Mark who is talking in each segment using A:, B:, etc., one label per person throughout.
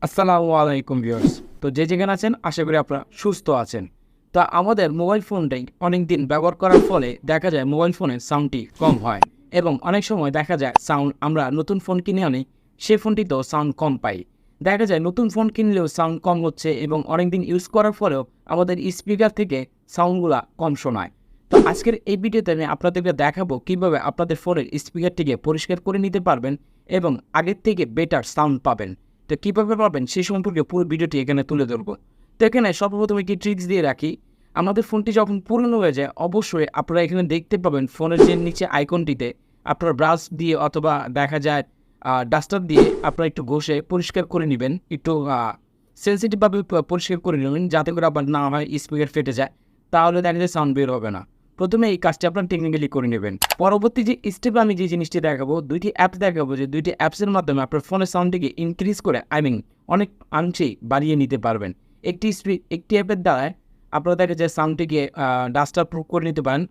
A: আসসালামু আলাইকুম ভিউয়ার্স। তো যে যেখানে আছেন আশা করি আপনারা সুস্থ আছেন। তো আমাদের মোবাইল ফোনটাই অনেক দিন ব্যবহার করার ফলে দেখা যায় মোবাইল ফোনের সাউন্ডটি কম হয় এবং অনেক সময় দেখা যায় সাউন্ড আমরা নতুন ফোন কিনে আনি, সে ফোনটিতেও সাউন্ড কম পাই। দেখা যায় নতুন ফোন কিনলেও সাউন্ড কম হচ্ছে এবং অনেক দিন ইউজ করার পরেও আমাদের স্পিকার থেকে সাউন্ডগুলা কম শোনায়। তো আজকের এই ভিডিওতে আমি আপনাদেরকে দেখাবো কিভাবে আপনাদের ফোনের স্পিকারটিকে পরিষ্কার করে নিতে পারবেন এবং আগের থেকে বেটার সাউন্ড পাবেন। তো কীভাবে পাবেন সেই সম্পর্কে পুরো ভিডিওটি এখানে তুলে ধরবো। তো এখানে সর্বপ্রথম একটি ট্রিক্স দিয়ে রাখি। আমাদের ফোনটি যখন পুরনো হয়ে যায় অবশ্যই আপনারা এখানে দেখতে পাবেন ফোনের যে নিচে আইকনটিতে আপনার ব্রাশ দিয়ে অথবা দেখা যায় ডাস্টার দিয়ে আপনারা একটু ঘষে পরিষ্কার করে নেবেন, একটু সেন্সিটিভভাবে পরিষ্কার করে নেবেন যাতে করে আবার না হয় স্পিকার ফেটে যায়, তাহলে দেখা যায় সাউন্ড বের হবে না। প্রথমে এই কাজটি আপনার টেকনিক্যালি করে নেবেন। পরবর্তী যে স্টেপে আমি যে জিনিসটি দেখাবো, দুইটি অ্যাপস দেখাবো, যে দুইটি অ্যাপসের মাধ্যমে আপনার ফোনের সাউন্ডটিকে ইনক্রিজ করে অনেক অংশেই বাড়িয়ে নিতে পারবেন। একটি অ্যাপের দ্বারায় আপনারা দেখা যায় সাউন্ডটিকে ডাস্টার প্রুফ করে নিতে পারেন,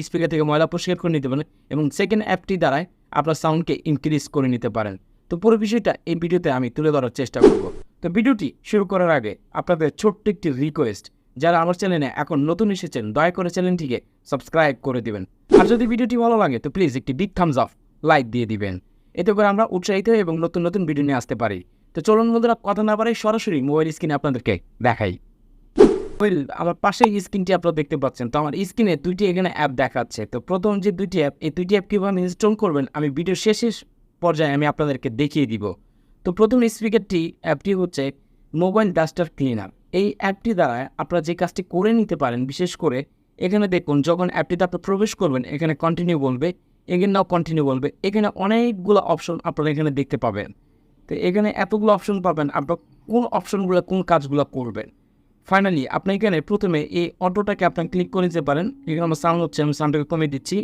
A: স্পিকার থেকে ময়লা পরিষ্কার করে নিতে পারেন এবং সেকেন্ড অ্যাপটি দ্বারায় আপনার সাউন্ডকে ইনক্রিজ করে নিতে পারেন। তো পুরো বিষয়টা এই ভিডিওতে আমি তুলে ধরার চেষ্টা করব। তো ভিডিওটি শুরু করার আগে আপনাদের ছোট্ট একটি রিকোয়েস্ট, যারা আমার চ্যানেলে এখন নতুন এসেছেন দয়া করে চ্যানেলটিকে সাবস্ক্রাইব করে দিবেন। আর যদি ভিডিওটি ভালো লাগে তো প্লিজ একটি বিগ থামস আপ লাইক দিয়ে দিবেন, এতে করে আমরা উৎসাহিত এবং নতুন নতুন ভিডিও নিয়ে আসতে পারি। তো চলুন বন্ধুরা, কথা না বাড়াই সরাসরি মোবাইল স্ক্রিনে আপনাদেরকে দেখাই। আমার পাশে স্ক্রিনটি আপনারা দেখতে পাচ্ছেন। তো আমার স্ক্রিনে দুইটি এখানে অ্যাপ দেখাচ্ছে। তো প্রথম যে দুইটি অ্যাপ, এই দুইটি অ্যাপ কীভাবে ইনস্টল করবেন আমি ভিডিও শেষের পর্যায়ে আমি আপনাদেরকে দেখিয়ে দিব। তো প্রথম স্পিকারটি অ্যাপটি হচ্ছে মোবাইল ডাস্টার ক্লিনার। এই অ্যাপটি দ্বারা আপনারা যে কাজটি করে নিতে পারেন, বিশেষ করে এখানে দেখুন যখন অ্যাপটিতে আপনি প্রবেশ করবেন এখানে কন্টিনিউ বলবে, এখানে নাও কন্টিনিউ বলবে, এখানে অনেকগুলো অপশন আপনারা এখানে দেখতে পাবেন। তো এখানে এতগুলো অপশন পাবেন, আপনার কোন অপশনগুলো কোন কাজগুলো করবেন। ফাইনালি আপনি এখানে প্রথমে এই অটোটাকে আপনি ক্লিক করে দিতে পারেন। এখানে আমার সাউন্ড হচ্ছে, আমি সাউন্ডটাকে কমিয়ে দিচ্ছি,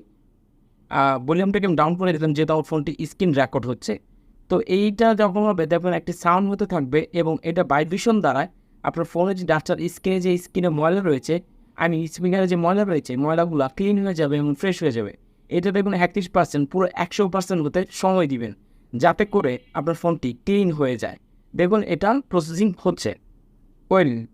A: ভলিউমটাকে আমি ডাউন করে দিলাম যেহেতু আমার ফোনটি স্ক্রিন রেকর্ড হচ্ছে। তো এইটা যখন হবে দেখবেন একটি সাউন্ড হতে থাকবে এবং এটা ভাইব্রেশন দ্বারা আপনার ফোনের যে ডাস্টার স্ক্রিনে ময়লা রয়েছে, স্পিকারে যে ময়লা রয়েছে, ময়লাগুলো ক্লিন হয়ে যাবে এবং ফ্রেশ হয়ে যাবে। এটা দেখুন 31%, পুরো 100% হতে সময় দিবেন যাতে করে আপনার ফোনটি ক্লিন হয়ে যায়। দেখুন এটা প্রসেসিং হচ্ছে।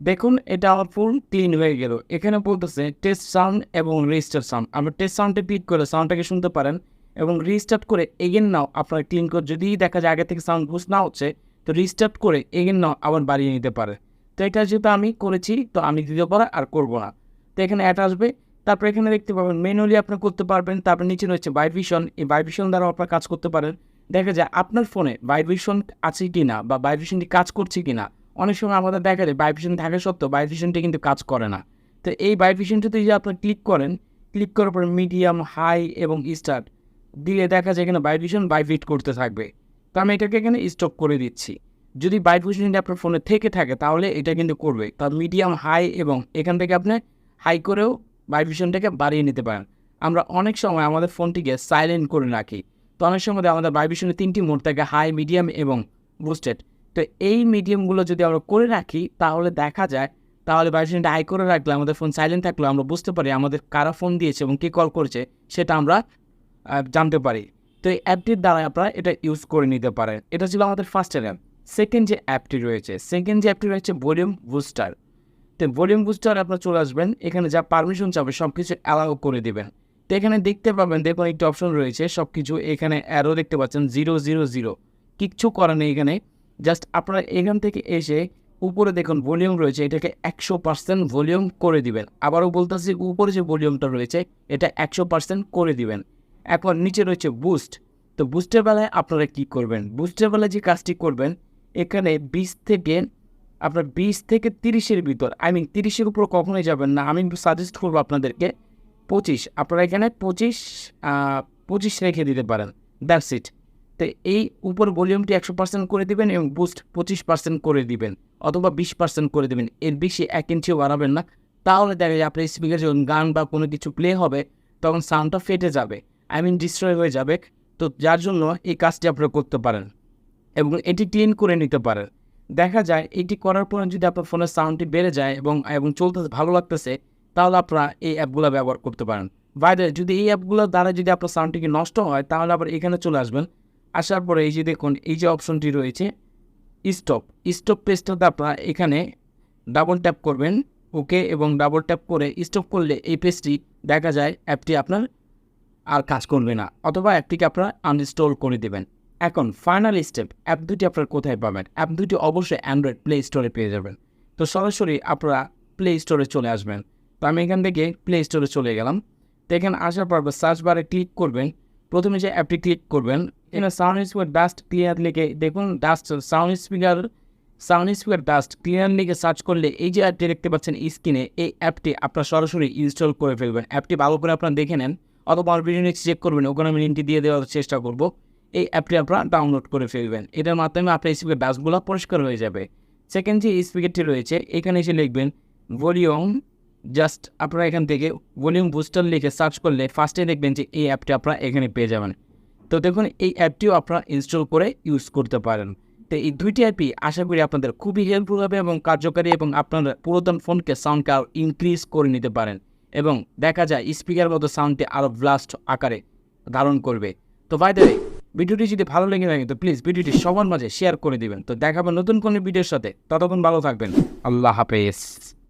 A: দেখুন এটা আমার ফুল ক্লিন হয়ে গেল। এখানে বলতেছে টেস্ট সাউন্ড এবং রিস্টার্ট সাউন্ড। আমরা টেস্ট সাউন্ডে ক্লিক করে সাউন্ডটাকে শুনতে পারেন এবং রিস্টার্ট করে এগেন নাও আপনারা ক্লিন করে, যদি দেখা যায় আগে থেকে সাউন্ড বুস্ট না হচ্ছে তো রিস্টার্ট করে এগেন নাও আবার বাড়িয়ে নিতে পারে। তো এটা যেহেতু আমি করেছি তো আমি দ্বিতীয় পরে আর করবো না। তো এখানে অ্যাড আসবে, তারপর এখানে দেখতে পাবেন ম্যানুয়ালি আপনার করতে পারবেন। তারপর নিচে রয়েছে ভাইব্রেশন, এই ভাইব্রেশন দ্বারা আপনার কাজ করতে পারেন। দেখা যায় আপনার ফোনে ভাইব্রেশন আছে কি না বা ভাইব্রেশনটি কাজ করছে কি না। অনেক সময় আমাদের দেখা যায় ভাইব্রেশন থাকা সত্ত্বেও ভাইব্রেশনটি কিন্তু কাজ করে না। তো এই ভাইব্রেশনটিতে যদি আপনার ক্লিক করেন, ক্লিক করার পর মিডিয়াম, হাই এবং স্টার্ট দিলে দেখা যায় এখানে ভাইব্রেশন ভাইব্রেট করতে থাকবে। তো আমি এটাকে এখানে স্টপ করে দিচ্ছি। যদি ভাইব্রেশনটি আপনার ফোনে থেকে থাকে তাহলে এটা কিন্তু করবে। তার মিডিয়াম, হাই এবং এখান থেকে আপনি হাই করেও ভাইব্রেশনটাকে বাড়িয়ে নিতে পারেন। আমরা অনেক সময় আমাদের ফোনটিকে সাইলেন্ট করে রাখি। তো অনেক সময় আমাদের ভাইব্রেশনের 3টি মোড থাকে, হাই, মিডিয়াম এবং বুস্টেড। তো এই মিডিয়ামগুলো যদি আমরা করে রাখি তাহলে দেখা যায়, তাহলে ভাইব্রেশনটা হাই করে রাখলে আমাদের ফোন সাইলেন্ট থাকলে আমরা বুঝতে পারি আমাদের কারা ফোন দিয়েছে এবং কে কল করেছে সেটা আমরা জানতে পারি। তো এই অ্যাপটির দ্বারা আপনারা এটা ইউজ করে নিতে পারেন। এটা ছিল আমাদের ফার্স্ট অ্যাপ। সেকেন্ড যে অ্যাপটি রয়েছে ভলিউম বুস্টার। তো ভলিউম বুস্টার আপনার চলে আসবেন, এখানে যা পারমিশন চাবে সব কিছু অ্যালাউ করে দেবেন। তো এখানে দেখতে পাবেন, দেখুন একটি অপশন রয়েছে সব কিছু, এখানে অ্যারো দেখতে পাচ্ছেন 000, কিচ্ছু করার নেই এখানে। জাস্ট আপনারা এখান থেকে এসে উপরে দেখুন ভলিউম রয়েছে, এটাকে 100% ভলিউম করে দিবেন। আবারও বলতেছি, উপরে যে ভলিউমটা রয়েছে এটা 100% করে দিবেন। এখন নিচে রয়েছে বুস্ট। তো বুস্টের বেলায় আপনারা কী করবেন, বুস্টের বেলায় যে কাজটি করবেন, এখানে 20 থেকে 30-এর ভিতর, 30-এর উপর কখনোই যাবেন না। আমি সাজেস্ট করবো আপনাদেরকে 25, আপনারা এখানে 25 রেখে দিতে পারেন, দ্যাটস ইট। তো এই উপর ভলিউমটি 100% করে দিবেন এবং বুস্ট 25% করে দিবেন অথবা 20% করে দিবেন। এর বেশি 1 ইঞ্চিও বাড়াবেন না, তাহলে দেখা যায় আপনার স্পিকার যখন গান বা কোনো কিছু প্লে হবে তখন সাউন্ডটা ফেটে যাবে, ডিস্ট্রয় হয়ে যাবে। তো যার জন্য এই কাজটি আপনারা করতে পারেন এবং এটি ক্লিন করে নিতে পারেন। দেখা যায় এটি করার পর যদি আপনার ফোনের সাউন্ডটি বেড়ে যায় এবং চলতেছে, ভালো লাগতেছে, তাহলে আপনারা এই অ্যাপগুলো ব্যবহার করতে পারেন। বাইরে যদি এই অ্যাপগুলোর দ্বারা যদি আপনার সাউন্ডটিকে নষ্ট হয় তাহলে আবার এখানে চলে আসবেন। আসার পরে এই যে দেখুন এই যে অপশনটি রয়েছে স্টপ স্টপ পেজটাতে আপনারা এখানে ডাবল ট্যাপ করবেন, ওকে, এবং ডাবল ট্যাপ করে স্টপ করলে এই পেজটি দেখা যায় অ্যাপটি আপনার আর কাজ করবে না, অথবা অ্যাপটিকে আপনারা আনইনস্টল করে দেবেন। এখন ফাইনাল স্টেপ, অ্যাপ দুটি আপনারা কোথায় পাবেন? অ্যাপ দুটি অবশ্যই অ্যান্ড্রয়েড প্লে স্টোরে পেয়ে যাবেন। তো সরাসরি আপনারা প্লে স্টোরে চলে আসবেন। তো আমি এখান থেকে প্লে স্টোরে চলে গেলাম। তো এখানে আসার পর সার্চ বারে ক্লিক করবেন। প্রথমে যে অ্যাপটি ক্লিক করবেন, এখানে সাউন্ড স্পিকার ডাস্ট ক্লিয়ার লিখে দেখুন, সাউন্ড স্পিকার ডাস্ট ক্লিয়ার লিখে সার্চ করলে এই যে অ্যাপটি দেখতে পাচ্ছেন স্ক্রিনে, এই অ্যাপটি আপনার সরাসরি ইনস্টল করে ফেলবেন। অ্যাপটি ভালো করে আপনারা দেখে নেন, অথবা আমার ভিডিও নিচে চেক করবেন, ওখানে আমি লিঙ্কটি দিয়ে দেওয়ার চেষ্টা করব। এই অ্যাপটি আপনারা ডাউনলোড করে ফেলবেন। এটার মাধ্যমে আপনার স্পিকার ডাস্টগুলো পরিষ্কার হয়ে যাবে। সেকেন্ড যে স্পিকারটি রয়েছে, এখানে এসে লিখবেন ভলিউম, জাস্ট আপনারা এখান থেকে ভলিউম বুস্টার লিখে সার্চ করলে ফার্স্টে দেখবেন যে এই অ্যাপটি আপনারা এখানে পেয়ে যাবেন। তো দেখুন, এই অ্যাপটিও আপনারা ইনস্টল করে ইউজ করতে পারেন। তো এই দুইটি অ্যাপই আশা করি আপনাদের খুবই হেল্পফুল হবে এবং কার্যকারী, এবং আপনারা পুরাতন ফোনকে সাউন্ডকে আরও ইনক্রিজ করে নিতে পারেন, এবং দেখা যায় স্পিকার মতো সাউন্ডটি আরও ব্লাস্ট আকারে ধারণ করবে। তো বাই দ্য ওয়ে, ভিডিওটি যদি ভালো লেগে থাকে তো প্লিজ ভিডিওটি সবার মাঝে শেয়ার করে দিবেন। তো দেখাবেন নতুন কোনো ভিডিওর সাথে, ততক্ষণ ভালো থাকবেন। আল্লাহ হাফেজ।